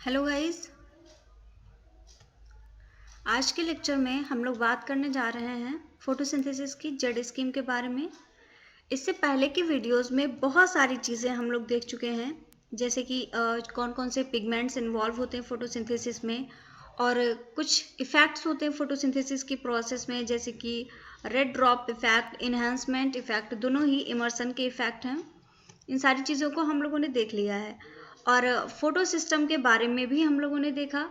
Hello guys. आज के lecture में हम लोग बात करने जा रहे हैं फोटोसिंथेसिस की जेड स्कीम के बारे में। इससे पहले की वीडियोस में बहुत सारी चीज़ें हम लोग देख चुके हैं, जैसे कि कौन कौन से पिगमेंट्स इन्वॉल्व होते हैं फोटोसिंथेसिस में और कुछ इफ़ेक्ट्स होते हैं फोटोसिंथेसिस की प्रोसेस में, जैसे कि red drop effect, enhancement effect, दोनों ही इमर्सन के इफ़ेक्ट हैं। इन सारी चीज़ों को हम लोगों ने देख लिया है और फोटो सिस्टम के बारे में भी हम लोगों ने देखा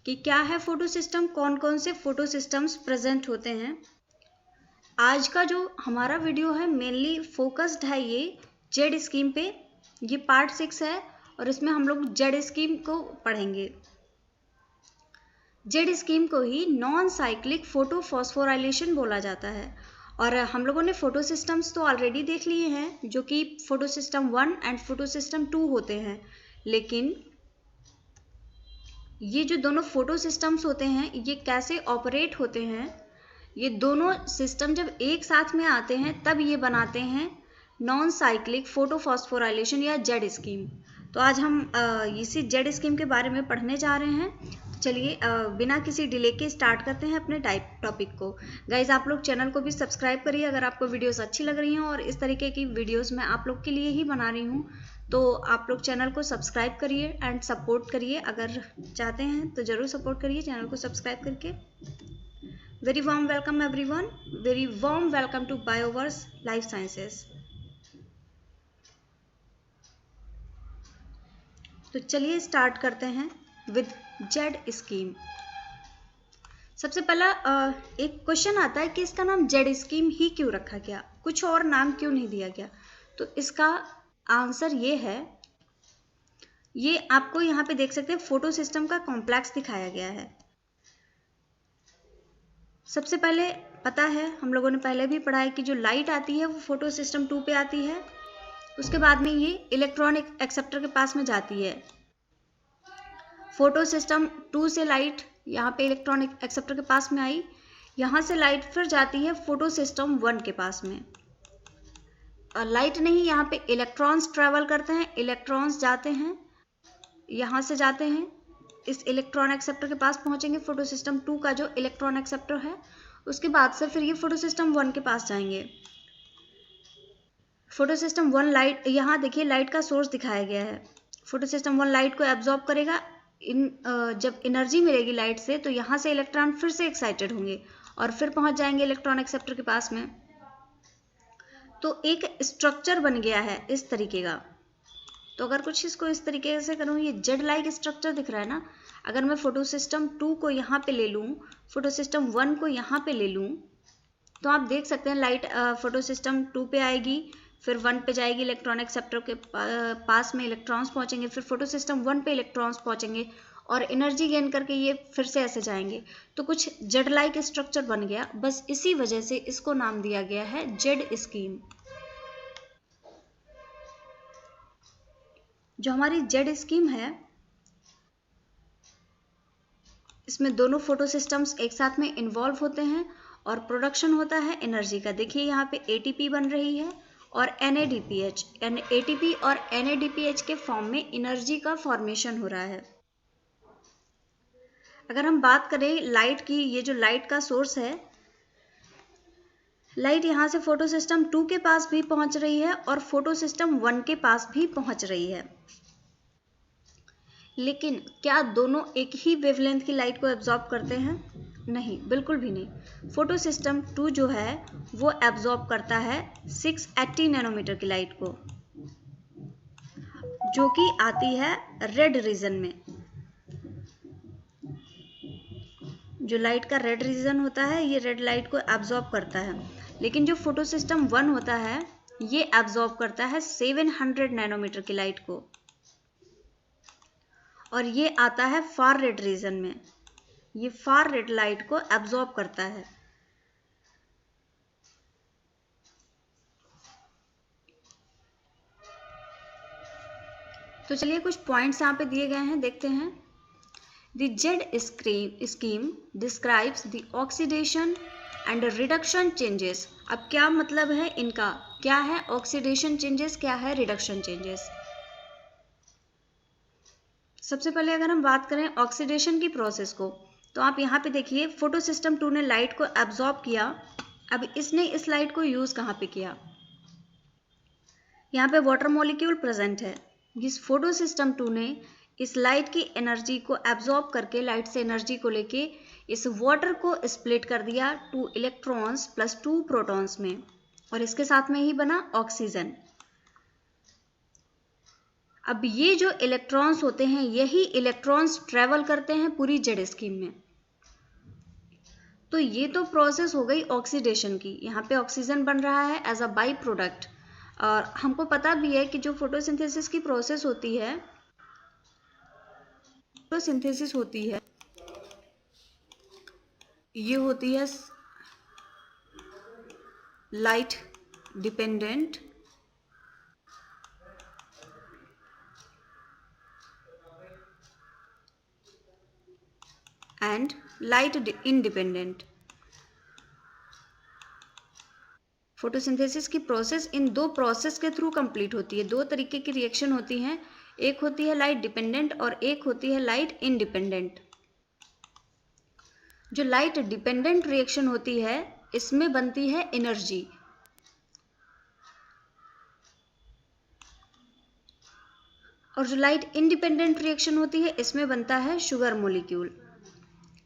कि क्या है फोटो सिस्टम, कौन कौन से फोटो सिस्टम्स प्रेजेंट होते हैं। आज का जो हमारा वीडियो है मेनली फोकस्ड है ये जेड स्कीम पे। ये पार्ट 6 है और इसमें हम लोग जेड स्कीम को पढ़ेंगे। जेड स्कीम को ही नॉन साइक्लिक फोटो फॉस्फोराइलेशन बोला जाता है और हम लोगों ने फोटो सिस्टम्स तो ऑलरेडी देख लिए हैं, जो कि photo system 1 and photo system 2 होते हैं। लेकिन ये जो दोनों फोटो सिस्टम्स होते हैं ये कैसे ऑपरेट होते हैं, ये दोनों सिस्टम जब एक साथ में आते हैं तब ये बनाते हैं नॉन साइक्लिक फोटो फॉस्फोराइलेशन या जेड स्कीम। तो आज हम इसी जेड स्कीम के बारे में पढ़ने जा रहे हैं। चलिए बिना किसी डिले के स्टार्ट करते हैं अपने टॉपिक को। गाइज आप लोग चैनल को भी सब्सक्राइब करिए अगर आपको वीडियोस अच्छी लग रही हैं और इस तरीके की वीडियोस मैं आप लोग के लिए ही बना रही हूँ, तो आप लोग चैनल को सब्सक्राइब करिए एंड सपोर्ट करिए। अगर चाहते हैं तो ज़रूर सपोर्ट करिए चैनल को सब्सक्राइब करके। Very warm welcome everyone, very warm welcome to Bioverse life sciences. तो चलिए स्टार्ट करते हैं विद जेड स्कीम। सबसे पहला एक क्वेश्चन आता है कि इसका नाम जेड स्कीम ही क्यों रखा गया, कुछ और नाम क्यों नहीं दिया गया। तो इसका आंसर ये है, ये आपको यहाँ पे देख सकते हैं फोटो सिस्टम का कॉम्प्लेक्स दिखाया गया है। सबसे पहले पता है, हम लोगों ने पहले भी पढ़ा है कि जो लाइट आती है वो फोटो सिस्टम 2 पे आती है, उसके बाद में ये इलेक्ट्रॉनिक एक्सेप्टर के पास में जाती है। फोटो सिस्टम 2 से लाइट यहाँ पे इलेक्ट्रॉनिक एक्सेप्टर के पास में आई, यहाँ से लाइट फिर जाती है फोटो सिस्टम 1 के पास में। और लाइट नहीं, यहाँ पे इलेक्ट्रॉन्स ट्रेवल करते हैं, इलेक्ट्रॉन्स जाते हैं, यहाँ से जाते हैं इस इलेक्ट्रॉन एक्सेप्टर के पास पहुंचेंगे फोटो सिस्टम 2 का जो इलेक्ट्रॉन एक्सेप्टर है, उसके बाद से फिर ये फोटो सिस्टम 1 के पास जाएंगे। फोटो सिस्टम 1 लाइट, यहाँ देखिए लाइट का सोर्स दिखाया गया है। फोटो सिस्टम 1 लाइट को एब्जॉर्ब करेगा, जब एनर्जी मिलेगी लाइट से तो यहाँ से इलेक्ट्रॉन फिर से एक्साइटेड होंगे और फिर पहुंच जाएंगे इलेक्ट्रॉन एक्सेप्टर के पास में। तो एक स्ट्रक्चर बन गया है इस तरीके का। तो अगर कुछ इसको इस तरीके से करूँ, ये जेड लाइक स्ट्रक्चर दिख रहा है ना। अगर मैं फोटो सिस्टम 2 को यहाँ पे ले लूँ, फोटो सिस्टम 1 को यहाँ पे ले लूँ, तो आप देख सकते हैं लाइट फोटो सिस्टम 2 पे आएगी, फिर 1 पे जाएगी, इलेक्ट्रॉन एक्सेप्टर के पास में इलेक्ट्रॉन्स पहुँचेंगे, फिर फोटो सिस्टम 1 पे इलेक्ट्रॉन्स पहुँचेंगे और एनर्जी गेन करके ये फिर से ऐसे जाएंगे। तो कुछ जेड लाइक स्ट्रक्चर बन गया, बस इसी वजह से इसको नाम दिया गया है जेड स्कीम। जो हमारी जेड स्कीम है इसमें दोनों फोटो सिस्टम्स एक साथ में इन्वॉल्व होते हैं और प्रोडक्शन होता है एनर्जी का। देखिए यहाँ पे एटीपी बन रही है और एनएडीपीएच, एटीपी और एनएडीपीएच के फॉर्म में एनर्जी का फॉर्मेशन हो रहा है। अगर हम बात करें लाइट की, ये जो लाइट का सोर्स है, लाइट यहाँ से फोटो सिस्टम 2 के पास भी पहुंच रही है और फोटो सिस्टम 1 के पास भी पहुंच रही है। लेकिन क्या दोनों एक ही वेवलेंथ की लाइट को एब्जॉर्ब करते हैं? नहीं, बिल्कुल भी नहीं। फोटो सिस्टम 2 जो है वो एब्जॉर्ब करता है 680 नैनोमीटर की लाइट को, जो कि आती है रेड रीजन में। जो लाइट का रेड रीजन होता है ये रेड लाइट को एब्जॉर्ब करता है। लेकिन जो फोटो सिस्टम 1 होता है ये एब्जॉर्ब करता है 700 नैनोमीटर की लाइट को और ये आता है फार रेड रीजन में। ये फार रेड लाइट को एब्जॉर्ब करता है। तो चलिए कुछ पॉइंट्स यहाँ पे दिए गए हैं, देखते हैं। The Z scheme describes the oxidation and reduction changes। अब क्या मतलब है इनका, क्या है ऑक्सीडेशन चेंजेस, क्या है रिडक्शन चेंजेस। सबसे पहले अगर हम बात करें ऑक्सीडेशन की प्रोसेस को, तो आप यहाँ पे देखिए फोटोसिस्टम 2 ने लाइट को एब्जॉर्ब किया। अब इसने इस लाइट को यूज़ कहाँ पे किया? यहाँ पे वाटर मॉलिक्यूल प्रेजेंट है। इस फोटोसिस्टम 2 ने इस लाइट की एनर्जी को एब्जॉर्ब करके, लाइट से एनर्जी को लेके इस वाटर को स्प्लिट कर दिया 2 इलेक्ट्रॉन्स प्लस 2 प्रोटॉन्स में, और इसके साथ में ही बना ऑक्सीजन। अब ये जो इलेक्ट्रॉन्स होते हैं, यही इलेक्ट्रॉन्स ट्रेवल करते हैं पूरी जेड स्कीम में। तो ये तो प्रोसेस हो गई ऑक्सीडेशन की। यहाँ पे ऑक्सीजन बन रहा है एज अ बाई प्रोडक्ट। और हमको पता भी है कि जो फोटोसिंथेसिस की प्रोसेस होती है, ये होती है light dependent and light independent. Photosynthesis की प्रोसेस इन दो प्रोसेस के थ्रू कंप्लीट होती है। दो तरीके की रिएक्शन होती हैं, एक होती है लाइट डिपेंडेंट और एक होती है लाइट इंडिपेंडेंट। जो लाइट डिपेंडेंट रिएक्शन होती है, इसमें बनती है एनर्जी, और जो लाइट इंडिपेंडेंट रिएक्शन होती है, इसमें बनता है शुगर मॉलिक्यूल।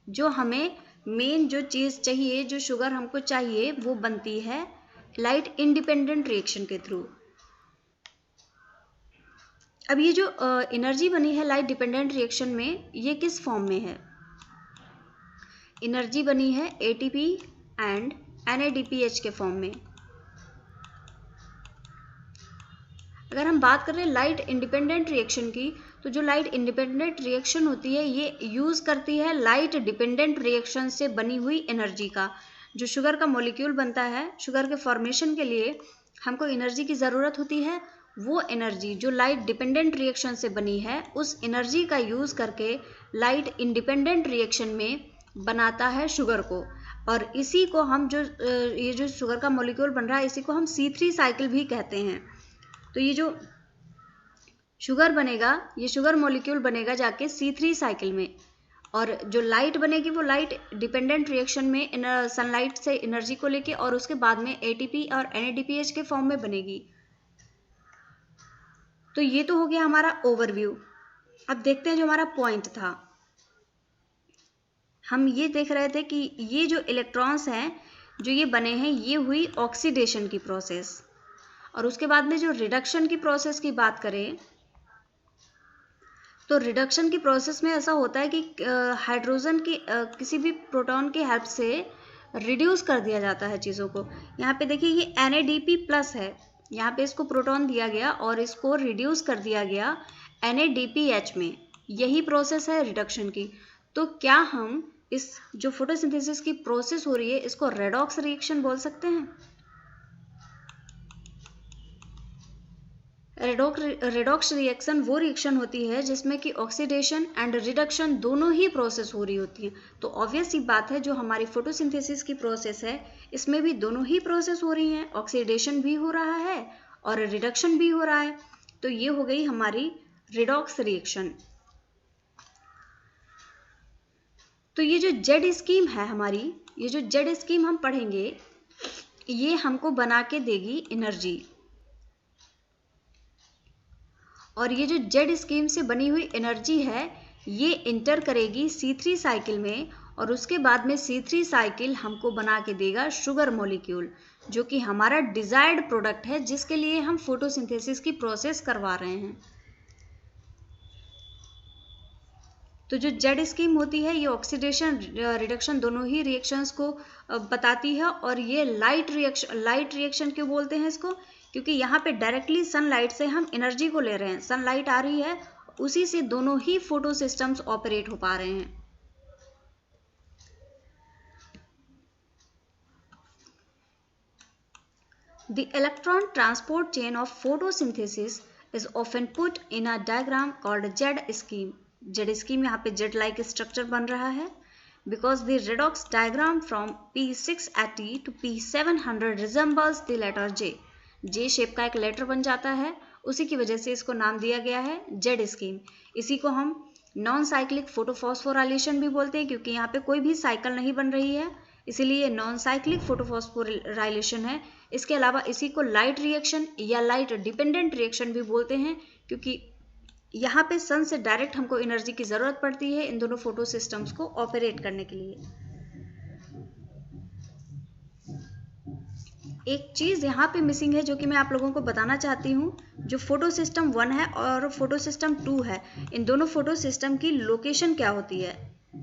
जो हमें मेन जो चीज़ चाहिए, जो शुगर हमको चाहिए, वो बनती है लाइट इंडिपेंडेंट रिएक्शन के थ्रू। अब ये जो एनर्जी बनी है लाइट डिपेंडेंट रिएक्शन में, ये किस फॉर्म में है? एनर्जी बनी है ATP एंड NADPH के फॉर्म में। अगर हम बात करें लाइट इंडिपेंडेंट रिएक्शन की, तो जो लाइट इंडिपेंडेंट रिएक्शन होती है, ये यूज़ करती है लाइट डिपेंडेंट रिएक्शन से बनी हुई एनर्जी का। जो शुगर का मॉलिक्यूल बनता है, शुगर के फॉर्मेशन के लिए हमको एनर्जी की ज़रूरत होती है। वो एनर्जी जो लाइट डिपेंडेंट रिएक्शन से बनी है, उस एनर्जी का यूज़ करके लाइट इंडिपेंडेंट रिएक्शन में बनाता है शुगर को। और इसी को हम ये जो शुगर का मॉलिक्यूल बन रहा है, इसी को हम C3 साइकिल भी कहते हैं। तो ये जो शुगर बनेगा, ये शुगर मॉलिक्यूल बनेगा जाके C3 साइकिल में, और जो लाइट बनेगी वो लाइट डिपेंडेंट रिएक्शन में सनलाइट से एनर्जी को लेके, और उसके बाद में ATP और NADPH के फॉर्म में बनेगी। तो ये तो हो गया हमारा ओवरव्यू। अब देखते हैं जो हमारा पॉइंट था। हम ये देख रहे थे कि ये जो इलेक्ट्रॉन्स हैं जो ये बने हैं, ये हुई ऑक्सीडेशन की प्रोसेस। और उसके बाद में जो रिडक्शन की प्रोसेस की बात करें, तो रिडक्शन की प्रोसेस में ऐसा होता है कि हाइड्रोजन की किसी भी प्रोटॉन की हेल्प से रिड्यूस कर दिया जाता है चीज़ों को। यहाँ पे देखिए ये NADP+ है, यहाँ पे इसको प्रोटॉन दिया गया और इसको रिड्यूस कर दिया गया NADPH में। यही प्रोसेस है रिडक्शन की। तो क्या हम इस जो फोटोसिंथेसिस की प्रोसेस हो रही है, इसको रेडॉक्स रिएक्शन बोल सकते हैं? रेडॉक्स रिएक्शन वो रिएक्शन होती है जिसमें कि ऑक्सीडेशन एंड रिडक्शन दोनों ही प्रोसेस हो रही होती हैं। तो ऑब्वियस ही बात है, जो हमारी फोटोसिंथेसिस की प्रोसेस है, इसमें भी दोनों ही प्रोसेस हो रही हैं। ऑक्सीडेशन भी हो रहा है और रिडक्शन भी हो रहा है। तो ये हो गई हमारी रेडॉक्स रिएक्शन। तो ये जो जेड स्कीम है हमारी, ये जो जेड स्कीम हम पढ़ेंगे, ये हमको बना के देगी एनर्जी। और ये जो जेड स्कीम से बनी हुई एनर्जी है, ये इंटर करेगी C3 साइकिल में, और उसके बाद में C3 साइकिल हमको बना के देगा शुगर मॉलिक्यूल, जो कि हमारा डिजायर्ड प्रोडक्ट है, जिसके लिए हम फोटोसिंथेसिस की प्रोसेस करवा रहे हैं। तो जो जेड स्कीम होती है, ये ऑक्सीडेशन रिडक्शन दोनों ही रिएक्शंस को बताती है। और ये लाइट रिएक्शन क्यों बोलते हैं इसको? क्योंकि यहाँ पे डायरेक्टली सनलाइट से हम एनर्जी को ले रहे हैं। सनलाइट आ रही है, उसी से दोनों ही फोटो सिस्टम्स ऑपरेट हो पा रहे हैं। The electron transport chain of photosynthesis is often put in a diagram called Z scheme. Z scheme यहाँ पे Z-like structure बन रहा है, because the redox diagram from P680 to P700 resembles the letter J. J shape का एक letter बन जाता है, उसी की वजह से इसको नाम दिया गया है जेड स्कीम। इसी को हम नॉन साइक्लिक फोटोफॉस्फोराइलेशन भी बोलते हैं, क्योंकि यहाँ पे कोई भी साइकिल नहीं बन रही है, इसीलिए नॉन साइक्लिक फोटोफॉस्फोराइलेशन है। इसके अलावा इसी को लाइट रिएक्शन या लाइट डिपेंडेंट रिएक्शन भी बोलते हैं, क्योंकि यहाँ पे सन से डायरेक्ट हमको एनर्जी की ज़रूरत पड़ती है इन दोनों फोटो सिस्टम्स को ऑपरेट करने के लिए। एक चीज़ यहाँ पे मिसिंग है जो कि मैं आप लोगों को बताना चाहती हूँ, जो फोटो सिस्टम 1 है और फोटो सिस्टम 2 है, इन दोनों फोटो सिस्टम की लोकेशन क्या होती है।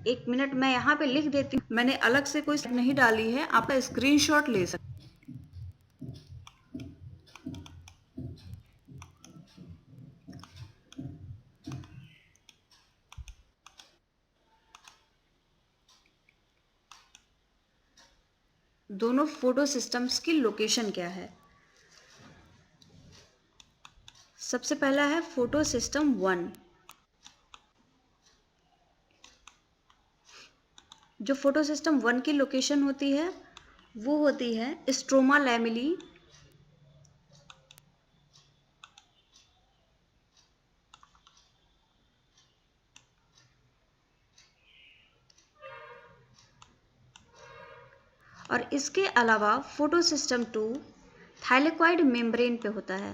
एक मिनट मैं यहाँ पे लिख देती हूँ, मैंने अलग से कोई नहीं डाली है, आप स्क्रीनशॉट ले सकते। दोनों फोटो सिस्टम्स की लोकेशन क्या है। सबसे पहला है फोटो सिस्टम 1। जो फोटो सिस्टम 1 की लोकेशन होती है वो होती है स्ट्रोमा लैमेली, और इसके अलावा फोटो सिस्टम 2 थाइलेकॉइड मेम्ब्रेन पे होता है।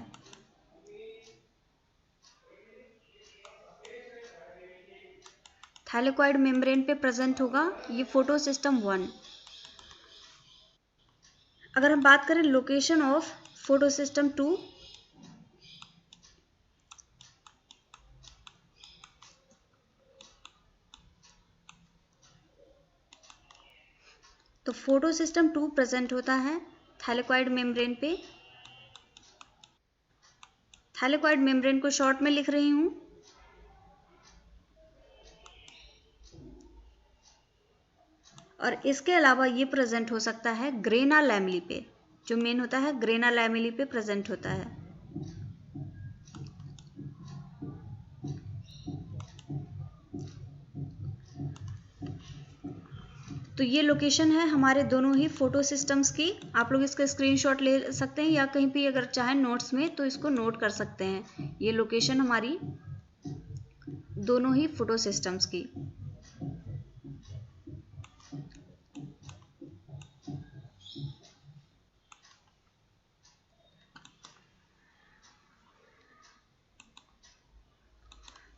थाइलेकॉइड मेम्ब्रेन पे प्रेजेंट होगा ये फोटो सिस्टम 1। अगर हम बात करें लोकेशन ऑफ फोटो सिस्टम 2, तो फोटो सिस्टम 2 प्रेजेंट होता है थाइलेकॉइड मेम्ब्रेन पे। थाइलेकॉइड मेम्ब्रेन को शॉर्ट में लिख रही हूँ। और इसके अलावा ये प्रेजेंट हो सकता है ग्रेना लैमेली पे, जो मेन होता है ग्रेना लैमेली पे प्रेजेंट होता है। तो ये लोकेशन है हमारे दोनों ही फोटो सिस्टम्स की। आप लोग इसका स्क्रीनशॉट ले सकते हैं या कहीं भी अगर चाहें नोट्स में तो इसको नोट कर सकते हैं। ये लोकेशन हमारी दोनों ही फोटो सिस्टम्स की।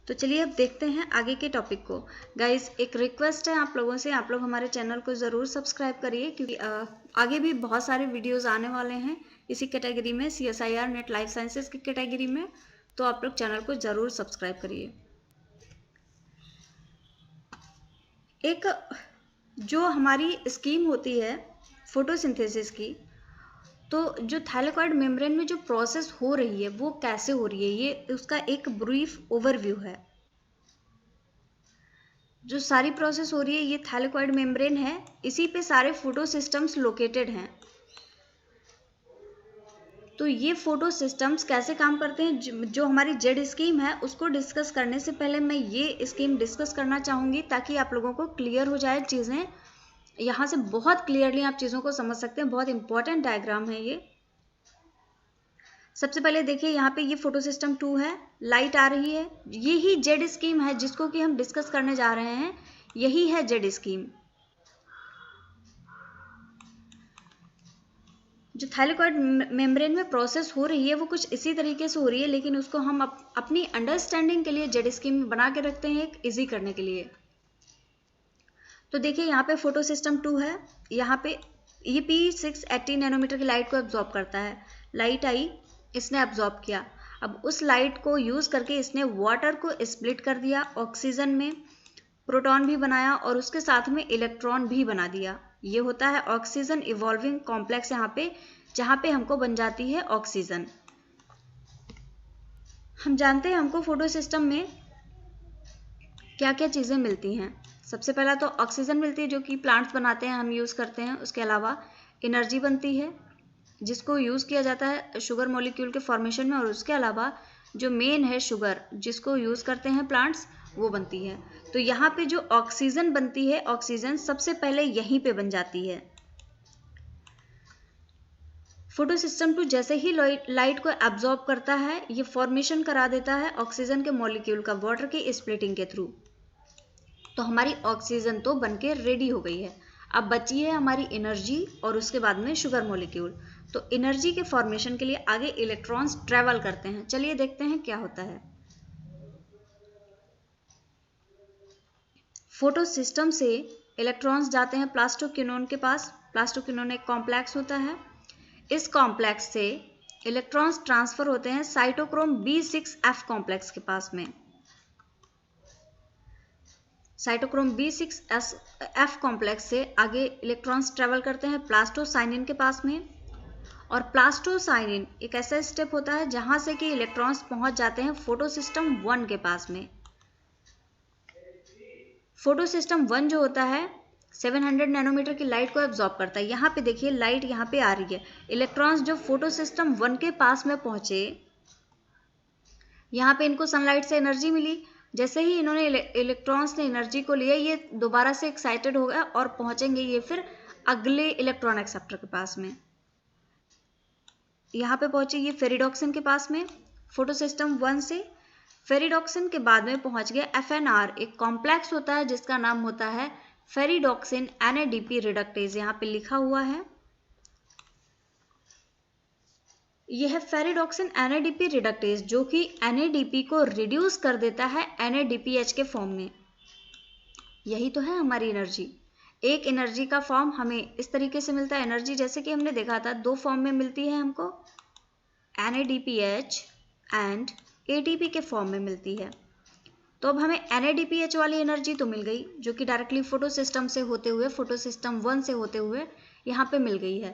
तो चलिए अब देखते हैं आगे के टॉपिक को। गाइस एक रिक्वेस्ट है आप लोगों से, आप लोग हमारे चैनल को ज़रूर सब्सक्राइब करिए, क्योंकि आगे भी बहुत सारे वीडियोस आने वाले हैं इसी कैटेगरी में, CSIR नेट लाइफ साइंसेज की कैटेगरी में, तो आप लोग चैनल को ज़रूर सब्सक्राइब करिए। एक जो हमारी स्कीम होती है फोटोसिंथेसिस की, तो जो थाइलेकॉइड मेम्ब्रेन में जो प्रोसेस हो रही है वो कैसे हो रही है, ये उसका एक ब्रीफ ओवरव्यू है। जो सारी प्रोसेस हो रही है ये थाइलेकॉइड मेम्ब्रेन है, इसी पे सारे फोटो सिस्टम्स लोकेटेड हैं। तो ये फोटो सिस्टम्स कैसे काम करते हैं, जो हमारी जेड स्कीम है उसको डिस्कस करने से पहले मैं ये स्कीम डिस्कस करना चाहूँगी, ताकि आप लोगों को क्लियर हो जाए चीज़ें। यहाँ से बहुत क्लियरली आप चीज़ों को समझ सकते हैं, बहुत इंपॉर्टेंट डायग्राम है ये। सबसे पहले देखिए यहाँ पे ये फोटो सिस्टम 2 है, लाइट आ रही है, ये ही जेड स्कीम है जिसको कि हम डिस्कस करने जा रहे हैं, यही है जेड स्कीम। जो थाइलेकॉइड मेम्ब्रेन में प्रोसेस हो रही है वो कुछ इसी तरीके से हो रही है, लेकिन उसको हम अपनी अंडरस्टैंडिंग के लिए जेड स्कीम बना के रखते हैं, एक इजी करने के लिए। तो देखिए यहाँ पे फोटो सिस्टम 2 है, यहाँ पे ये P680 नैनोमीटर की लाइट को एब्जॉर्ब करता है। लाइट आई, इसने एब्जॉर्ब किया, अब उस लाइट को यूज़ करके इसने वाटर को स्प्लिट कर दिया, ऑक्सीजन में प्रोटॉन भी बनाया और उसके साथ में इलेक्ट्रॉन भी बना दिया। ये होता है ऑक्सीजन इवॉल्विंग कॉम्प्लेक्स यहाँ पे, जहाँ पे हमको बन जाती है ऑक्सीजन। हम जानते हैं हमको फोटो सिस्टम में क्या क्या चीज़ें मिलती हैं। सबसे पहला तो ऑक्सीजन मिलती है जो कि प्लांट्स बनाते हैं, हम यूज़ करते हैं। उसके अलावा एनर्जी बनती है जिसको यूज़ किया जाता है शुगर मॉलिक्यूल के फॉर्मेशन में, और उसके अलावा जो मेन है शुगर जिसको यूज़ करते हैं प्लांट्स, वो बनती है। तो यहाँ पे जो ऑक्सीजन बनती है, ऑक्सीजन सबसे पहले यहीं पे बन जाती है। फोटो सिस्टम 2 जैसे ही लाइट को एब्जॉर्ब करता है, ये फॉर्मेशन करा देता है ऑक्सीजन के मॉलिक्यूल का वाटर की स्प्लिटिंग के थ्रू। तो हमारी ऑक्सीजन तो बनके रेडी हो गई है। अब बची है हमारी एनर्जी और उसके बाद में शुगर मॉलिक्यूल। तो एनर्जी के फॉर्मेशन के लिए आगे इलेक्ट्रॉन्स ट्रेवल करते हैं। चलिए देखते हैं क्या होता है। फोटो सिस्टम से इलेक्ट्रॉन्स जाते हैं प्लास्टोक्विनोन के पास। प्लास्टोक्विनोन एक कॉम्प्लेक्स होता है। इस कॉम्प्लेक्स से इलेक्ट्रॉन्स ट्रांसफर होते हैं साइटोक्रोम B6F कॉम्प्लेक्स के पास में। साइटोक्रोम B6F कॉम्प्लेक्स से आगे इलेक्ट्रॉन्स ट्रेवल करते हैं प्लास्टोसाइनिन के पास में। और प्लास्टोसाइनिन एक ऐसा स्टेप होता है जहां से कि इलेक्ट्रॉन्स पहुंच जाते हैं फोटोसिस्टम 1 के पास में। फोटोसिस्टम 1 जो होता है 700 नैनोमीटर की लाइट को एब्जॉर्ब करता है। यहाँ पे देखिए लाइट यहाँ पे आ रही है। इलेक्ट्रॉन्स जो फोटोसिस्टम 1 के पास में पहुंचे, यहाँ पे इनको सनलाइट से एनर्जी मिली। जैसे ही इन्होंने इलेक्ट्रॉन्स ने एनर्जी को लिया, ये दोबारा से एक्साइटेड हो गया और पहुंचेंगे ये फिर अगले इलेक्ट्रॉन एक्सेप्टर के पास में। यहाँ पे पहुंचे ये फेरिडॉक्सिन के पास में फोटोसिस्टम 1 से। फेरिडॉक्सिन के बाद में पहुंच गया FNR, एक कॉम्प्लेक्स होता है जिसका नाम होता है फेरिडॉक्सिन NADP रिडक्टेज। यहाँ पे लिखा हुआ है, यह है फेरिडॉक्सिन NADP रिडक्टेज, जो कि NADP को रिड्यूस कर देता है NADPH के फॉर्म में। यही तो है हमारी एनर्जी। एक एनर्जी का फॉर्म हमें इस तरीके से मिलता है। एनर्जी जैसे कि हमने देखा था 2 फॉर्म में मिलती है हमको, NADPH एंड ATP के फॉर्म में मिलती है। तो अब हमें NADPH वाली एनर्जी तो मिल गई, जो कि डायरेक्टली फोटो सिस्टम से होते हुए, फोटोसिस्टम 1 से होते हुए यहाँ पे मिल गई है।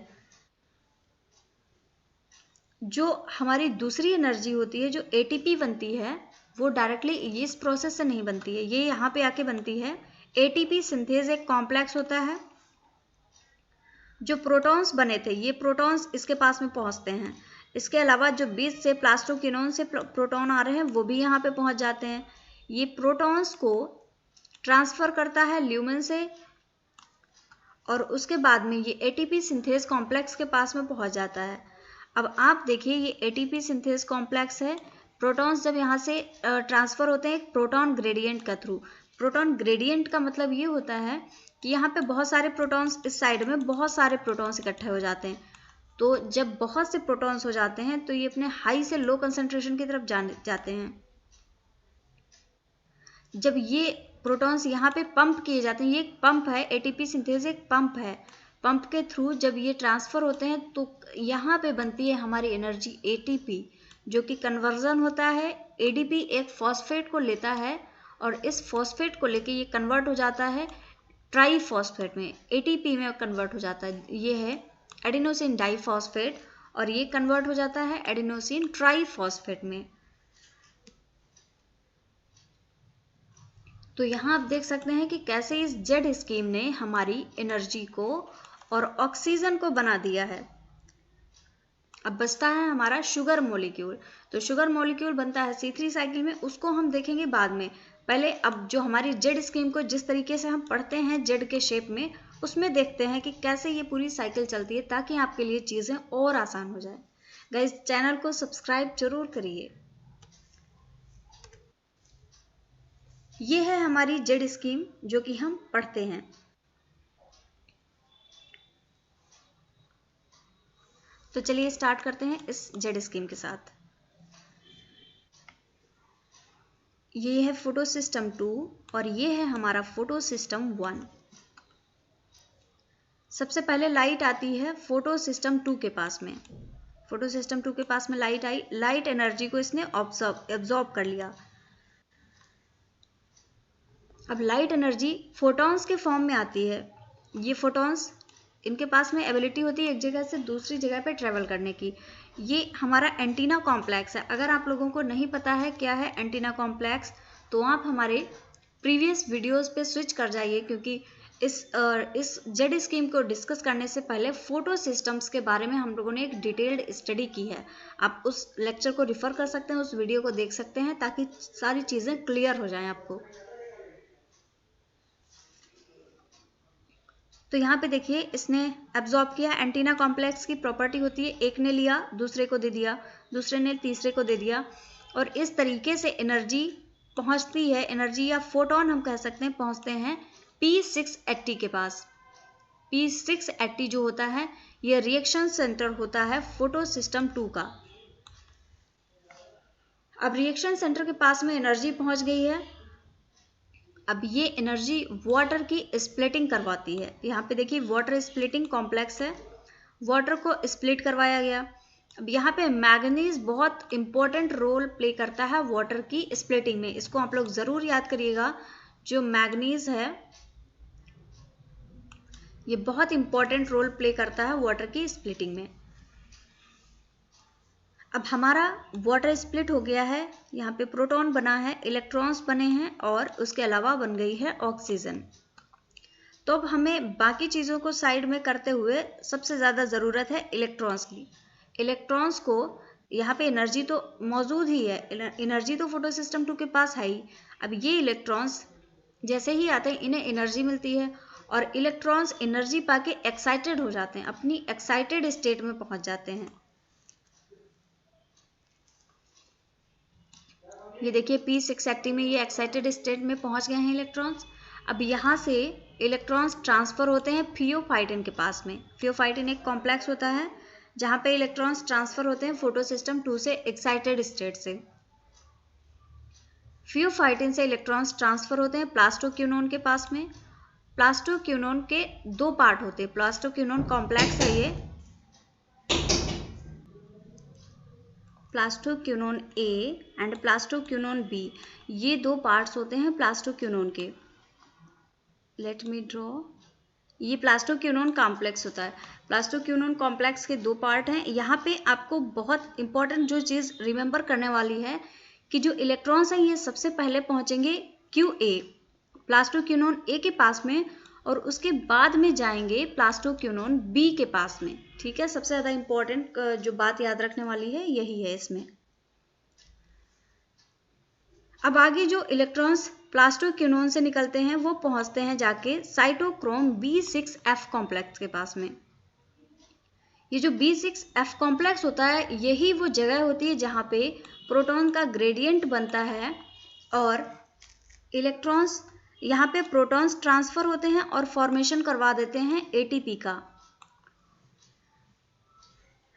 जो हमारी दूसरी एनर्जी होती है, जो ATP बनती है, वो डायरेक्टली इस प्रोसेस से नहीं बनती है, ये यहाँ पे आके बनती है। ATP सिंथेज एक कॉम्प्लेक्स होता है। जो प्रोटॉन्स बने थे, ये प्रोटॉन्स इसके पास में पहुँचते हैं। इसके अलावा जो बीच से प्लास्टोक्विनोन से प्रोटॉन आ रहे हैं, वो भी यहाँ पे पहुँच जाते हैं। ये प्रोटॉन्स को ट्रांसफर करता है ल्यूमेन से, और उसके बाद में ये ATP सिंथेज कॉम्प्लेक्स के पास में पहुँच जाता है। अब आप देखिए, ये ATP सिंथेज कॉम्प्लेक्स है। प्रोटॉन्स जब यहाँ से ट्रांसफर होते हैं एक प्रोटॉन ग्रेडियंट का थ्रू। प्रोटॉन ग्रेडियंट का मतलब ये होता है कि यहाँ पे बहुत सारे प्रोटॉन्स, इस साइड में बहुत सारे प्रोटॉन्स इकट्ठे हो जाते हैं। तो जब बहुत से प्रोटॉन्स हो जाते हैं तो ये अपने हाई से लो कंसंट्रेशन की तरफ जाते हैं। जब ये प्रोटॉन्स यहाँ पे पंप किए जाते हैं, ये एक पंप है, ATP सिंथेज एक पंप है। पंप के थ्रू जब ये ट्रांसफर होते हैं तो यहाँ पे बनती है हमारी एनर्जी ATP, जो कि कन्वर्जन होता है। ADP एक फॉस्फेट को लेता है और इस फॉस्फेट को लेके ये कन्वर्ट हो जाता है ट्राईफॉस्फेट में, ATP में कन्वर्ट हो जाता है। ये है एडिनोसिन डाइफॉस्फेट और ये कन्वर्ट हो जाता है एडिनोसिन ट्राईफॉस्फेट में। तो यहाँ आप देख सकते हैं कि कैसे इस जेड स्कीम ने हमारी एनर्जी को और ऑक्सीजन को बना दिया है। अब बचता है हमारा शुगर मॉलिक्यूल। तो शुगर मॉलिक्यूल बनता है C3 साइकिल में, उसको हम देखेंगे बाद में। पहले अब जो हमारी जेड स्कीम को जिस तरीके से हम पढ़ते हैं जेड के शेप में, उसमें देखते हैं कि कैसे ये पूरी साइकिल चलती है, ताकि आपके लिए चीज़ें और आसान हो जाए। गाइस, चैनल को सब्सक्राइब जरूर करिए। ये है हमारी जेड स्कीम जो कि हम पढ़ते हैं। तो चलिए स्टार्ट करते हैं इस जेड स्कीम के साथ। ये है फोटो सिस्टम 2 और ये है हमारा फोटो सिस्टम 1। सबसे पहले लाइट आती है फोटो सिस्टम 2 के पास में। फोटो सिस्टम 2 के पास में लाइट आई, लाइट एनर्जी को इसने एब्जॉर्ब कर लिया। अब लाइट एनर्जी फोटॉन्स के फॉर्म में आती है। ये फोटॉन्स, इनके पास में एबिलिटी होती है एक जगह से दूसरी जगह पे ट्रेवल करने की। ये हमारा एंटीना कॉम्प्लेक्स है। अगर आप लोगों को नहीं पता है क्या है एंटीना कॉम्प्लेक्स, तो आप हमारे प्रीवियस वीडियोस पे स्विच कर जाइए, क्योंकि इस जेड स्कीम को डिस्कस करने से पहले फोटो सिस्टम्स के बारे में हम लोगों ने एक डिटेल्ड स्टडी की है। आप उस लेक्चर को रिफर कर सकते हैं, उस वीडियो को देख सकते हैं, ताकि सारी चीज़ें क्लियर हो जाएं आपको। तो यहाँ पे देखिए इसने एब्जॉर्ब किया। एंटीना कॉम्प्लेक्स की प्रॉपर्टी होती है एक ने लिया दूसरे को दे दिया, दूसरे ने तीसरे को दे दिया, और इस तरीके से एनर्जी पहुँचती है, एनर्जी या फोटोन हम कह सकते हैं, पहुँचते हैं P680 के पास। P680 जो होता है ये रिएक्शन सेंटर होता है फोटो सिस्टम 2 का। अब रिएक्शन सेंटर के पास में एनर्जी पहुंच गई है। अब ये एनर्जी वाटर की स्प्लिटिंग करवाती है। यहाँ पे देखिए वाटर स्प्लिटिंग कॉम्प्लेक्स है, वाटर को स्प्लिट करवाया गया। अब यहाँ पे मैग्नीज बहुत इंपॉर्टेंट रोल प्ले करता है वाटर की स्प्लिटिंग में, इसको आप लोग ज़रूर याद करिएगा। जो मैग्नीज है ये बहुत इंपॉर्टेंट रोल प्ले करता है वाटर की स्प्लिटिंग में। अब हमारा वाटर स्प्लिट हो गया है, यहाँ पे प्रोटॉन बना है, इलेक्ट्रॉन्स बने हैं और उसके अलावा बन गई है ऑक्सीजन। तो अब हमें बाकी चीज़ों को साइड में करते हुए सबसे ज़्यादा ज़रूरत है इलेक्ट्रॉन्स की। इलेक्ट्रॉन्स को यहाँ पे एनर्जी तो मौजूद ही है, एनर्जी तो फोटो सिस्टम 2 के पास है ही। अब ये इलेक्ट्रॉन्स जैसे ही आते हैं इन्हें एनर्जी मिलती है और इलेक्ट्रॉन्स एनर्जी पाके एक्साइटेड हो जाते हैं, अपनी एक्साइटेड स्टेट में पहुँच जाते हैं। ये देखिए P680 में ये एक्साइटेड स्टेट में पहुंच गए हैं इलेक्ट्रॉन्स। अब यहाँ से इलेक्ट्रॉन्स ट्रांसफर होते हैं फियोफाइटिन के पास में। फियोफाइटिन एक कॉम्प्लेक्स होता है जहाँ पे इलेक्ट्रॉन्स ट्रांसफर होते हैं फोटो सिस्टम 2 से एक्साइटेड स्टेट से। फियोफाइटिन से इलेक्ट्रॉन्स ट्रांसफर होते हैं प्लास्टोक्यूनोन के पास में। प्लास्टोक्यूनोन के 2 पार्ट होते हैं, प्लास्टोक्यूनोन कॉम्प्लेक्स है ये, plastoquinone A and plastoquinone B, ये 2 पार्ट्स होते हैं प्लास्टोक्यूनोन के। Let me draw. ये प्लास्टोक्यूनोन कॉम्प्लेक्स होता है। प्लास्टोक्यूनोन कॉम्प्लेक्स के 2 पार्ट हैं। यहाँ पे आपको बहुत इंपॉर्टेंट जो चीज़ रिमेंबर करने वाली है कि जो इलेक्ट्रॉन्स हैं ये सबसे पहले पहुँचेंगे QA प्लास्टोक्यूनोन ए के पास में और उसके बाद में जाएंगे प्लास्टोक्यूनोन बी के पास में। ठीक है, सबसे ज़्यादा इंपॉर्टेंट जो बात याद रखने वाली है यही है इसमें। अब आगे जो इलेक्ट्रॉन्स प्लास्टोक्यूनोन से निकलते हैं वो पहुंचते हैं जाके साइटोक्रोम B6F कॉम्प्लेक्स के पास में। ये जो B6F कॉम्प्लेक्स होता है यही वो जगह होती है जहाँ पे प्रोटॉन का ग्रेडियंट बनता है और इलेक्ट्रॉन्स यहाँ पे प्रोटॉन्स ट्रांसफर होते हैं और फॉर्मेशन करवा देते हैं ATP का।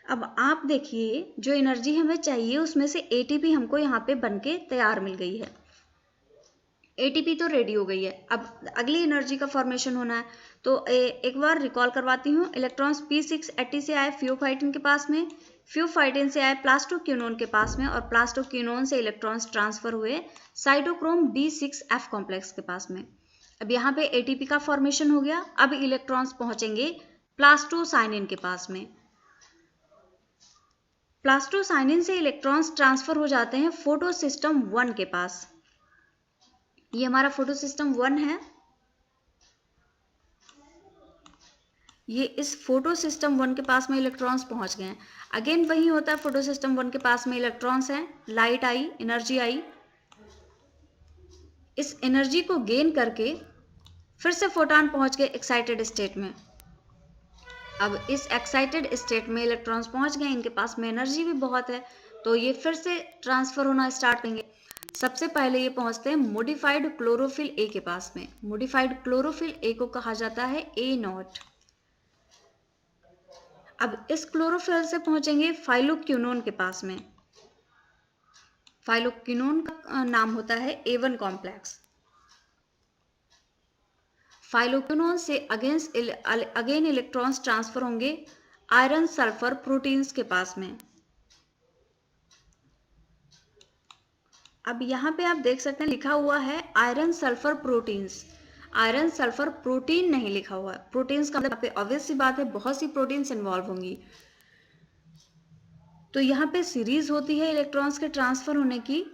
अब आप देखिए जो एनर्जी हमें चाहिए उसमें से ATP हमको यहाँ पे बनके तैयार मिल गई है। ATP तो रेडी हो गई है, अब अगली एनर्जी का फॉर्मेशन होना है। तो एक बार रिकॉल करवाती हूँ। इलेक्ट्रॉन्स P680 से आए फियोफाइटिन के पास में, फियोफाइटिन से आए प्लास्टोक्यूनोन के पास में और प्लास्टोक्यूनोन से इलेक्ट्रॉन्स ट्रांसफर हुए साइटोक्रोम B6F कॉम्प्लेक्स के पास में। अब यहाँ पे ATP का फॉर्मेशन हो गया। अब इलेक्ट्रॉन्स पहुंचेंगे प्लास्टोसाइनिन के पास में। प्लास्टोसाइनिन से इलेक्ट्रॉन्स ट्रांसफर हो जाते हैं फोटो सिस्टम 1 के पास। ये हमारा फोटो सिस्टम 1 है। ये इस फोटो सिस्टम 1 के पास में इलेक्ट्रॉन्स पहुंच गए हैं। अगेन वही होता है, फोटो सिस्टम 1 के पास में इलेक्ट्रॉन्स हैं, लाइट आई, एनर्जी आई। इस एनर्जी को गेन करके फिर से फोटॉन पहुंच गए एक्साइटेड स्टेट में। अब इस एक्साइटेड स्टेट में इलेक्ट्रॉन्स पहुंच गए, इनके पास में एनर्जी भी बहुत है तो ये फिर से ट्रांसफर होना स्टार्ट करेंगे। सबसे पहले ये पहुंचते हैं मोडिफाइड क्लोरोफिल ए के पास में। मोडिफाइड क्लोरोफिल ए को कहा जाता है A0। अब इस क्लोरोफिल से पहुंचेंगे फाइलोक्यूनोन के पास में। फाइलोक्यूनोन का नाम होता है A1 कॉम्प्लेक्स। फाइलोक्यूनोन से अगेन इलेक्ट्रॉन्स ट्रांसफर होंगे आयरन सल्फर प्रोटीन्स के पास में। अब यहाँ पे आप देख सकते हैं लिखा हुआ है iron sulphur proteins. Iron sulphur protein नहीं लिखा हुआ है। प्रोटीन्स का मतलब ऑब्वियस सी बात है बहुत सी प्रोटीन्स इन्वॉल्व होंगी। तो यहाँ पे सीरीज होती है इलेक्ट्रॉन्स के ट्रांसफर होने की।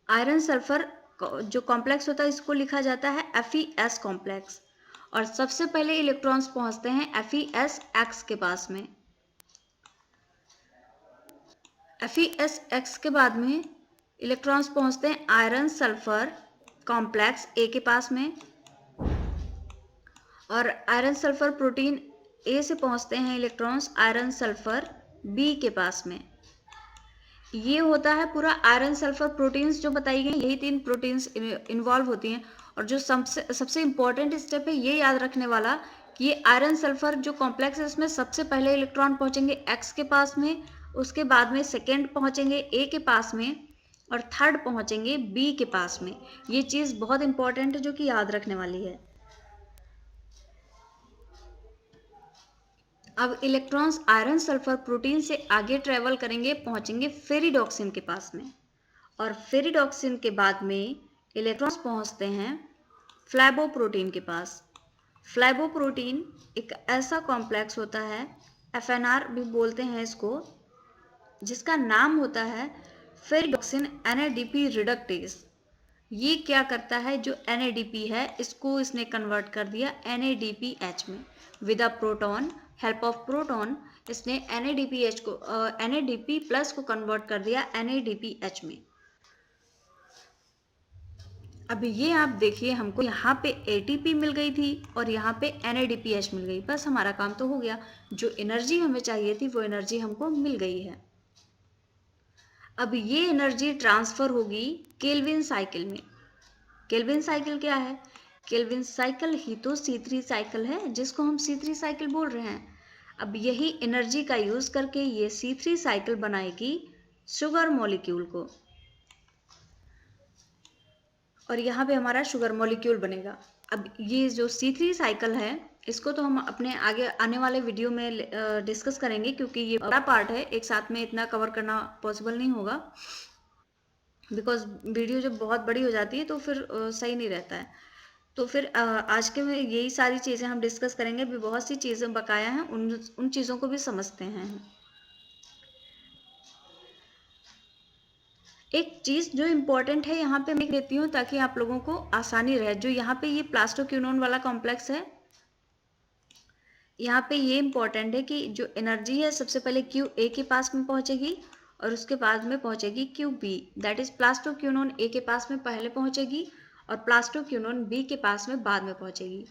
आयरन सल्फर जो कॉम्प्लेक्स होता है इसको लिखा जाता है FeS कॉम्प्लेक्स और सबसे पहले इलेक्ट्रॉन्स पहुंचते हैं FeSX के पास में। FeSX के बाद में इलेक्ट्रॉन्स पहुंचते हैं आयरन सल्फर कॉम्प्लेक्स A के पास में और आयरन सल्फर प्रोटीन ए से पहुंचते हैं इलेक्ट्रॉन्स आयरन सल्फर बी के पास में। ये होता है पूरा आयरन सल्फर प्रोटीन्स जो बताई गई, यही 3 प्रोटीन्स इन्वॉल्व होती हैं। और जो सबसे इम्पोर्टेंट स्टेप है ये याद रखने वाला कि ये आयरन सल्फर जो कॉम्प्लेक्स है इसमें सबसे पहले इलेक्ट्रॉन पहुंचेंगे एक्स के पास में, उसके बाद में सेकेंड पहुंचेंगे ए के पास में, और थर्ड पहुंचेंगे बी के पास में। ये चीज़ बहुत इंपॉर्टेंट है जो कि याद रखने वाली है। अब इलेक्ट्रॉन्स आयरन सल्फर प्रोटीन से आगे ट्रेवल करेंगे, पहुंचेंगे फेरिडॉक्सिन के पास में, और फेरिडॉक्सिन के बाद में इलेक्ट्रॉन्स पहुंचते हैं फ्लैबोप्रोटीन के पास। फ्लैबोप्रोटीन एक ऐसा कॉम्प्लेक्स होता है, FNR भी बोलते हैं इसको, जिसका नाम होता है फेरिडॉक्सिन NADP रिडक्टेज। ये क्या करता है, जो NADP है इसको इसने कन्वर्ट कर दिया NADPH में। With a proton, help of proton, इसने NADPH को NADP प्लस को कन्वर्ट कर दिया NADPH में। अब ये आप देखिए, हमको यहाँ पे ATP मिल गई थी और यहाँ पे NADPH मिल गई, बस हमारा काम तो हो गया। जो एनर्जी हमें चाहिए थी वो एनर्जी हमको मिल गई है। अब ये एनर्जी ट्रांसफर होगी केल्विन साइकिल में। केल्विन साइकिल क्या है? केल्विन साइकिल ही तो C3 साइकिल है, जिसको हम C3 साइकिल बोल रहे हैं। अब यही एनर्जी का यूज करके ये C3 साइकिल बनाएगी शुगर मॉलिक्यूल को, और यहाँ पे हमारा शुगर मॉलिक्यूल बनेगा। अब ये जो C3 साइकिल है इसको तो हम अपने आगे आने वाले वीडियो में डिस्कस करेंगे, क्योंकि ये बड़ा पार्ट है, एक साथ में इतना कवर करना पॉसिबल नहीं होगा, बिकॉज वीडियो जब बहुत बड़ी हो जाती है तो फिर सही नहीं रहता है। तो फिर आज के में यही सारी चीज़ें हम डिस्कस करेंगे। भी बहुत सी चीज़ें बकाया हैं, उन चीज़ों को भी समझते हैं। एक चीज़ जो इम्पोर्टेंट है यहाँ पे मैं देती हूँ ताकि आप लोगों को आसानी रहे। जो यहाँ पे ये प्लास्टोक्विनोन वाला कॉम्प्लेक्स है, यहाँ पे ये इम्पोर्टेंट है कि जो एनर्जी है सबसे पहले QA के पास में पहुँचेगी और उसके बाद में पहुँचेगी QB। That is plastoquinone A के पास में पहले पहुँचेगी और प्लास्टोक्विनोन B के पास में बाद में पहुँचेगी।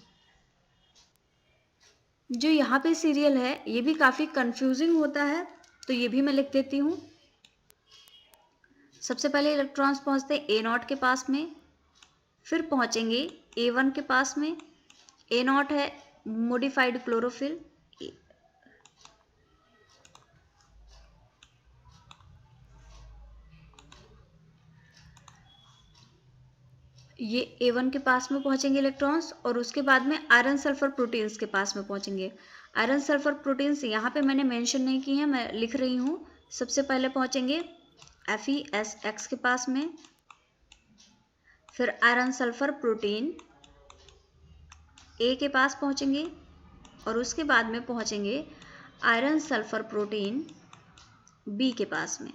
जो यहाँ पे सीरियल है ये भी काफ़ी कंफ्यूजिंग होता है, तो ये भी मैं लिख देती हूँ। सबसे पहले इलेक्ट्रॉन्स पहुँचते हैं A0 के पास में, फिर पहुँचेंगे A1 के पास में। A0 है मोडिफाइड क्लोरोफिल, ये A1 के पास में पहुंचेंगे इलेक्ट्रॉन्स, और उसके बाद में आयरन सल्फर प्रोटीन्स के पास में पहुंचेंगे। आयरन सल्फर प्रोटीन्स यहाँ पे मैंने मेंशन नहीं की है, मैं लिख रही हूँ। सबसे पहले पहुंचेंगे FeSX के पास में, फिर आयरन सल्फर प्रोटीन A के पास पहुंचेंगे, और उसके बाद में पहुंचेंगे आयरन सल्फर प्रोटीन B के पास में,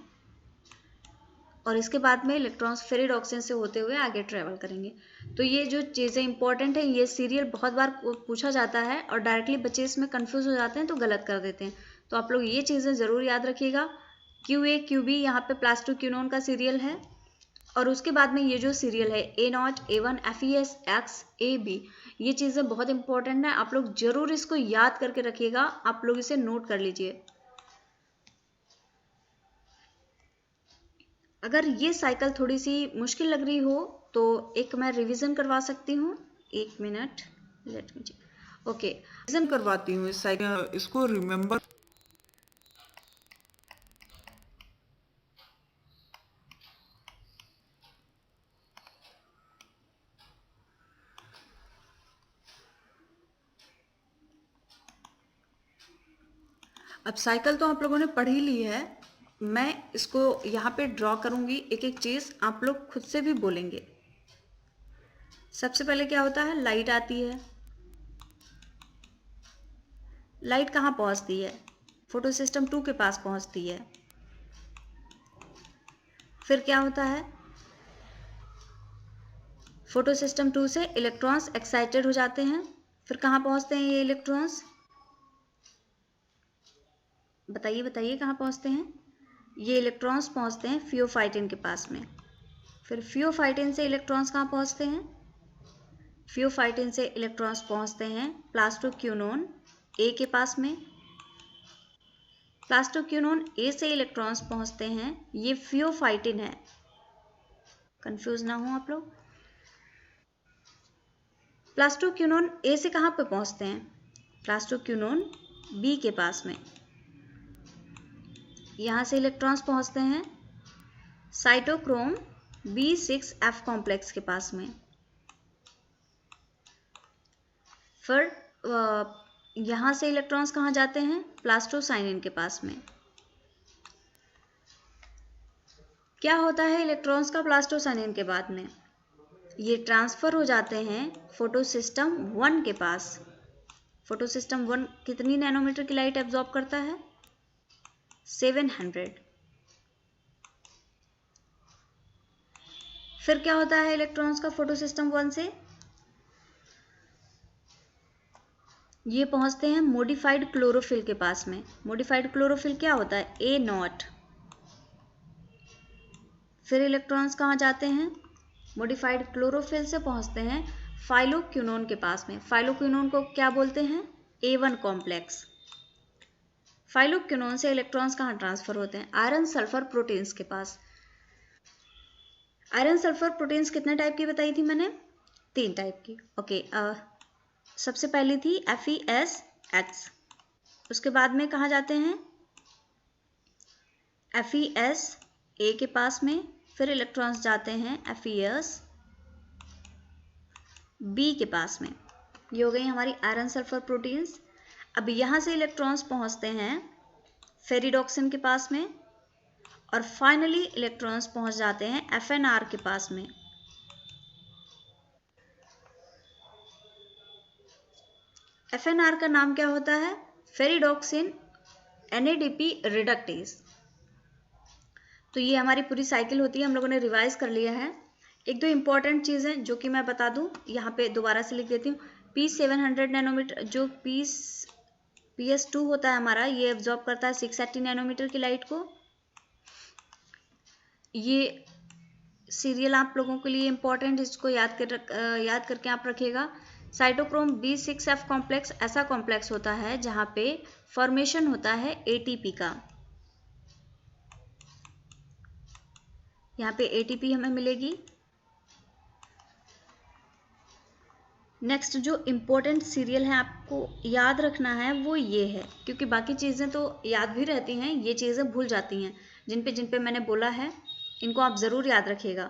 और इसके बाद में इलेक्ट्रॉन्स फेरिडॉक्सिन से होते हुए आगे ट्रेवल करेंगे। तो ये जो चीज़ें इंपॉर्टेंट है, ये सीरियल बहुत बार पूछा जाता है और डायरेक्टली बच्चे इसमें कंफ्यूज हो जाते हैं तो गलत कर देते हैं। तो आप लोग ये चीज़ें ज़रूर याद रखिएगा। QA QB यहाँ पे प्लास्टोक्विनोन का सीरियल है, और उसके बाद में ये जो सीरियल है A0 A1 FeSX AB, ये चीज़ें बहुत इंपॉर्टेंट है। आप लोग ज़रूर इसको याद करके रखिएगा, आप लोग इसे नोट कर लीजिए। अगर ये साइकिल थोड़ी सी मुश्किल लग रही हो तो एक मैं रिवीजन करवा सकती हूँ। 1 मिनट, let me check. Okay, revision करवाती हूँ इस साइकिल, इसको रिमेम्बर। अब साइकिल तो आप लोगों ने पढ़ ही ली है, मैं इसको यहाँ पे ड्रॉ करूँगी। एक एक चीज़ आप लोग खुद से भी बोलेंगे। सबसे पहले क्या होता है, लाइट आती है। लाइट कहाँ पहुँचती है? फोटो सिस्टम 2 के पास पहुँचती है। फिर क्या होता है, फोटो सिस्टम 2 से इलेक्ट्रॉन्स एक्साइटेड हो जाते हैं। फिर कहाँ पहुँचते हैं ये इलेक्ट्रॉन्स? बताइए बताइए कहाँ पहुँचते हैं? ये इलेक्ट्रॉन्स पहुँचते हैं फियोफाइटिन के पास में। फिर फियोफाइटिन से इलेक्ट्रॉन्स कहाँ पहुँचते हैं? फियोफाइटिन से इलेक्ट्रॉन्स पहुंचते हैं प्लास्टोक्यूनोन ए के पास में। प्लास्टोक्यूनोन ए से इलेक्ट्रॉन्स पहुंचते हैं, ये फियोफाइटिन है, कंफ्यूज ना हो आप लोग। प्लास्टोक्यूनोन ए से कहाँ पे पहुंचते हैं? प्लास्टोक्यूनोन बी के पास में। यहाँ से इलेक्ट्रॉन्स पहुंचते हैं साइटोक्रोम B6F कॉम्प्लेक्स के पास में। फिर यहाँ से इलेक्ट्रॉन्स कहाँ जाते हैं? प्लास्टोसाइनिन के पास में। क्या होता है इलेक्ट्रॉन्स का प्लास्टोसाइनिन के बाद में? ये ट्रांसफर हो जाते हैं फोटोसिस्टम 1 के पास। फोटोसिस्टम 1 कितनी नैनोमीटर की लाइट एब्जॉर्ब करता है? 700। फिर क्या होता है इलेक्ट्रॉन्स का फोटोसिस्टम 1 से? ये पहुंचते हैं मॉडिफाइड क्लोरोफिल के पास में। मॉडिफाइड क्लोरोफिल क्या होता है? A0। फिर इलेक्ट्रॉन्स कहाँ जाते हैं? मॉडिफाइड क्लोरोफिल से पहुंचते हैं फाइलोक्विनोन के पास में। फाइलोक्विनोन को क्या बोलते हैं? A1 complex. फाइलोक्विनोन से इलेक्ट्रॉन्स कहाँ ट्रांसफर होते हैं? आयरन सल्फर प्रोटीन्स के पास। आयरन सल्फर प्रोटीन्स कितने टाइप की बताई थी मैंने? 3 टाइप की। ओके, सबसे पहली थी FeSX। उसके बाद में कहाँ जाते हैं? FeS के पास में। फिर इलेक्ट्रॉन्स जाते हैं FeS के पास में। ये हो गई हमारी आयरन सल्फर प्रोटीन्स। अब यहाँ से इलेक्ट्रॉन्स पहुँचते हैं फेरिडॉक्सिन के पास में और फाइनली इलेक्ट्रॉन्स पहुँच जाते हैं FNR के पास में। FNR का नाम क्या होता है? Ferredoxin NADP reductase. तो ये हमारी पूरी साइकिल होती है, हम लोगों ने रिवाइज कर लिया है। एक दो इंपॉर्टेंट चीज़ें जो कि मैं बता दूं, यहाँ पे दोबारा से लिख देती हूँ। P700 नैनोमीटर जो PS2 होता है हमारा, ये एब्जॉर्ब करता है 680 नैनोमीटर की लाइट को। ये सीरियल आप लोगों के लिए इम्पोर्टेंट, इसको याद करके आप रखिएगा। साइटोक्रोम B6F कॉम्प्लेक्स ऐसा कॉम्प्लेक्स होता है जहाँ पे फॉर्मेशन होता है ATP का। यहाँ पे ATP हमें मिलेगी। नेक्स्ट जो इम्पोर्टेंट सीरियल है आपको याद रखना है वो ये है, क्योंकि बाकी चीज़ें तो याद भी रहती हैं, ये चीज़ें भूल जाती हैं। जिन पे मैंने बोला है इनको आप ज़रूर याद रखिएगा।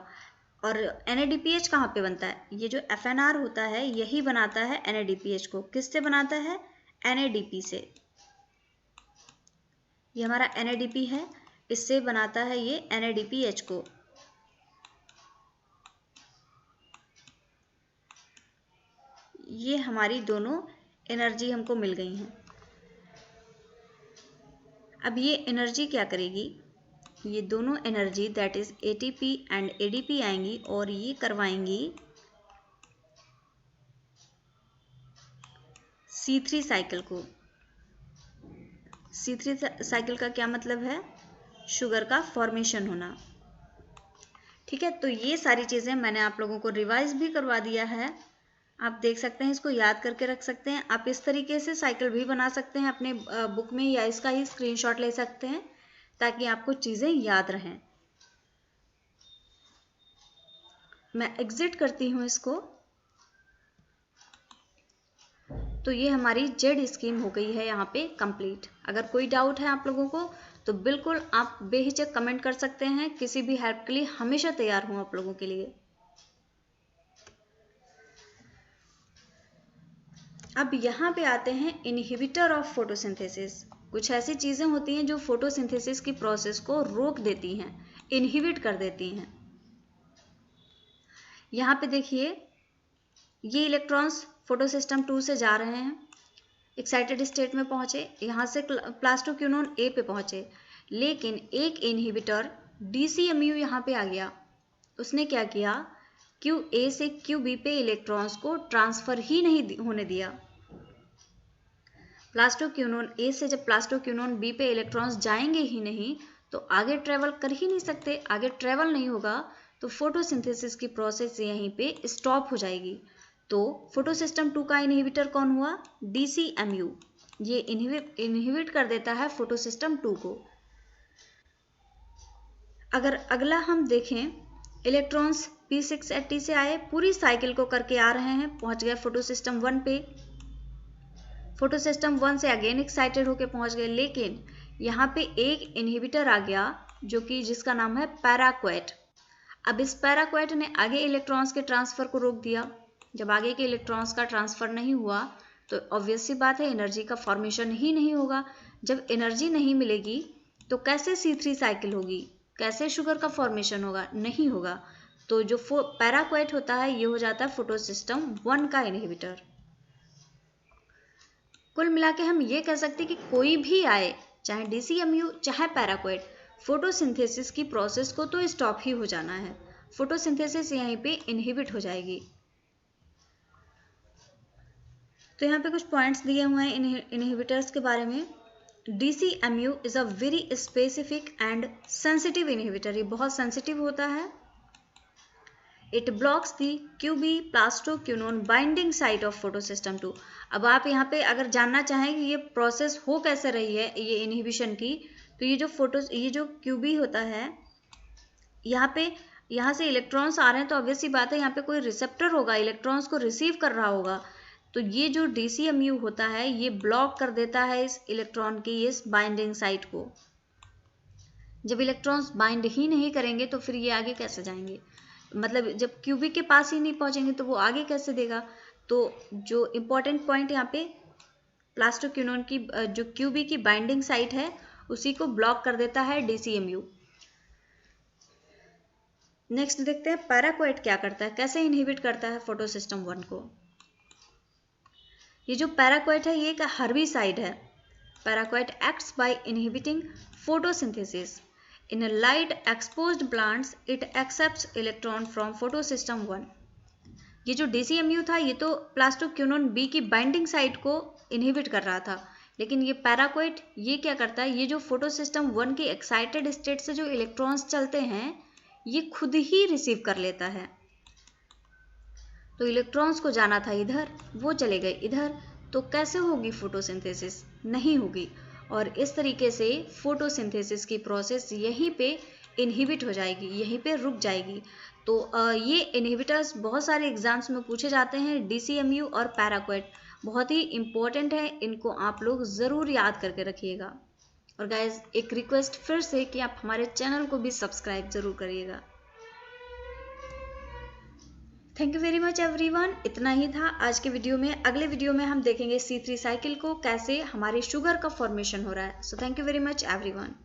और NADPH कहाँ पे बनता है? ये जो FNR होता है यही बनाता है NADPH को। किससे बनाता है? NADP से। ये हमारा NADP है, इससे बनाता है ये NADPH को। ये हमारी दोनों एनर्जी हमको मिल गई हैं। अब ये एनर्जी क्या करेगी? ये दोनों energy that is ATP and ADP आएंगी और ये करवाएंगी C3 साइकिल को। C3 साइकिल का क्या मतलब है? शुगर का फॉर्मेशन होना। ठीक है, तो ये सारी चीज़ें मैंने आप लोगों को रिवाइज भी करवा दिया है। आप देख सकते हैं, इसको याद करके रख सकते हैं। आप इस तरीके से साइकिल भी बना सकते हैं अपने बुक में, या इसका ही स्क्रीनशॉट ले सकते हैं ताकि आपको चीज़ें याद रहें। मैं एग्जिट करती हूँ इसको। तो ये हमारी जेड स्कीम हो गई है यहाँ पे कंप्लीट। अगर कोई डाउट है आप लोगों को तो बिल्कुल आप बेहिचक कमेंट कर सकते हैं। किसी भी हेल्प के लिए हमेशा तैयार हूँ आप लोगों के लिए। अब यहाँ पे आते हैं इनहिबिटर ऑफ फोटोसिंथेसिस। कुछ ऐसी चीज़ें होती हैं जो फोटोसिंथेसिस की प्रोसेस को रोक देती हैं, इनहिबिट कर देती हैं। यहाँ पे देखिए, ये इलेक्ट्रॉन्स फोटोसिस्टम 2 से जा रहे हैं, एक्साइटेड स्टेट में पहुँचे, यहाँ से प्लास्टोक्विनोन A पे पहुँचे, लेकिन एक इनहिबिटर DCMU यहाँ पे आ गया। उसने क्या किया? QA से QB पे इलेक्ट्रॉन्स को ट्रांसफर ही नहीं होने दिया। प्लास्टोक्विनोन A से जब प्लास्टोक्विनोन B पे इलेक्ट्रॉन्स जाएंगे ही नहीं तो आगे ट्रेवल कर ही नहीं सकते। आगे ट्रेवल नहीं होगा तो फोटोसिंथेसिस की प्रोसेस यहीं पे स्टॉप हो जाएगी। तो फोटोसिस्टम 2 का इनहिबिटर कौन हुआ? DCMU। ये इनहिबिट कर देता है फोटोसिस्टम 2 को। अगर अगला हम देखें, इलेक्ट्रॉन्स P680 से आए, पूरी साइकिल को करके आ रहे हैं, पहुंच गए फोटोसिस्टम 1 पे। फोटोसिस्टम 1 से अगेन एक्साइटेड होके पहुंच गए, लेकिन यहाँ पे एक इनहिबिटर आ गया जिसका नाम है पैराक्वेट। अब इस पैराक्वेट ने आगे इलेक्ट्रॉन्स के ट्रांसफर को रोक दिया। जब आगे के इलेक्ट्रॉन्स का ट्रांसफर नहीं हुआ तो ऑब्वियस सी बात है एनर्जी का फॉर्मेशन ही नहीं होगा। जब एनर्जी नहीं मिलेगी तो कैसे C3 साइकिल होगी, कैसे शुगर का फॉर्मेशन होगा? नहीं होगा। तो जो पैराक्वेट होता है ये हो जाता है फोटोसिस्टम 1 का इनहिबिटर। कुल मिला के हम ये कह सकते हैं कि कोई भी आए, चाहे DCMU चाहे पैराक्वेट, फोटोसिंथेसिस की प्रोसेस को तो स्टॉप ही हो जाना है। फोटोसिंथेसिस यहीं पे इनहिबिट हो जाएगी। तो यहाँ पे कुछ पॉइंट्स दिए हुए हैं इनहिबिटर्स के बारे में। DCMU is a very specific and sensitive inhibitor. ये बहुत सेंसिटिव होता है। It blocks the QB plastoquinone binding site of photosystem 2। अब आप यहाँ पे अगर जानना चाहें कि ये प्रोसेस हो कैसे रही है ये इनहिबिशन की, तो ये जो QB होता है, यहाँ से इलेक्ट्रॉन्स आ रहे हैं तो ऑब्वियस सी बात है यहाँ पे कोई रिसेप्टर होगा, इलेक्ट्रॉन्स को रिसीव कर रहा होगा। तो ये जो DCMU होता है ये ब्लॉक कर देता है इस इलेक्ट्रॉन की इस बाइंडिंग साइट को। जब इलेक्ट्रॉन्स बाइंड ही नहीं करेंगे तो फिर ये आगे कैसे जाएंगे? मतलब जब QB के पास ही नहीं पहुंचेंगे तो वो आगे कैसे देगा? तो जो इम्पोर्टेंट पॉइंट यहाँ पे प्लास्टोक्विनोन की जो QB की बाइंडिंग साइट है उसी को ब्लॉक कर देता है DCMU। नेक्स्ट देखते हैं पैराक्वेट क्या करता है, कैसे इनहिबिट करता है फोटोसिस्टम 1 को। ये जो पैराक्वेट है ये एक हर्बिसाइड है। Parakeet acts by inhibiting photosynthesis in light exposed plants. It accepts electron from photosystem 1। ये जो DCMU था ये तो प्लास्टोक्विनोन B की बाइंडिंग साइट को इनहिबिट कर रहा था, लेकिन ये पैराक्वेट ये क्या करता है, ये जो फोटोसिस्टम 1 की एक्साइटेड स्टेट से जो इलेक्ट्रॉन्स चलते हैं ये खुद ही रिसीव कर लेता है। तो इलेक्ट्रॉन्स को जाना था इधर, वो चले गए इधर, तो कैसे होगी फोटोसिंथेसिस? नहीं होगी। और इस तरीके से फोटोसिंथेसिस की प्रोसेस यहीं पे इनहिबिट हो जाएगी, यहीं पे रुक जाएगी। तो ये इनहिबिटर्स बहुत सारे एग्जाम्स में पूछे जाते हैं। DCMU और पैराक्वेट बहुत ही इम्पोर्टेंट है, इनको आप लोग ज़रूर याद करके रखिएगा। और गाइज एक रिक्वेस्ट फिर से कि आप हमारे चैनल को भी सब्सक्राइब ज़रूर करिएगा। Thank you very much everyone. इतना ही था आज के वीडियो में। अगले वीडियो में हम देखेंगे C3 साइकिल को, कैसे हमारे शुगर का फॉर्मेशन हो रहा है। So thank you very much everyone.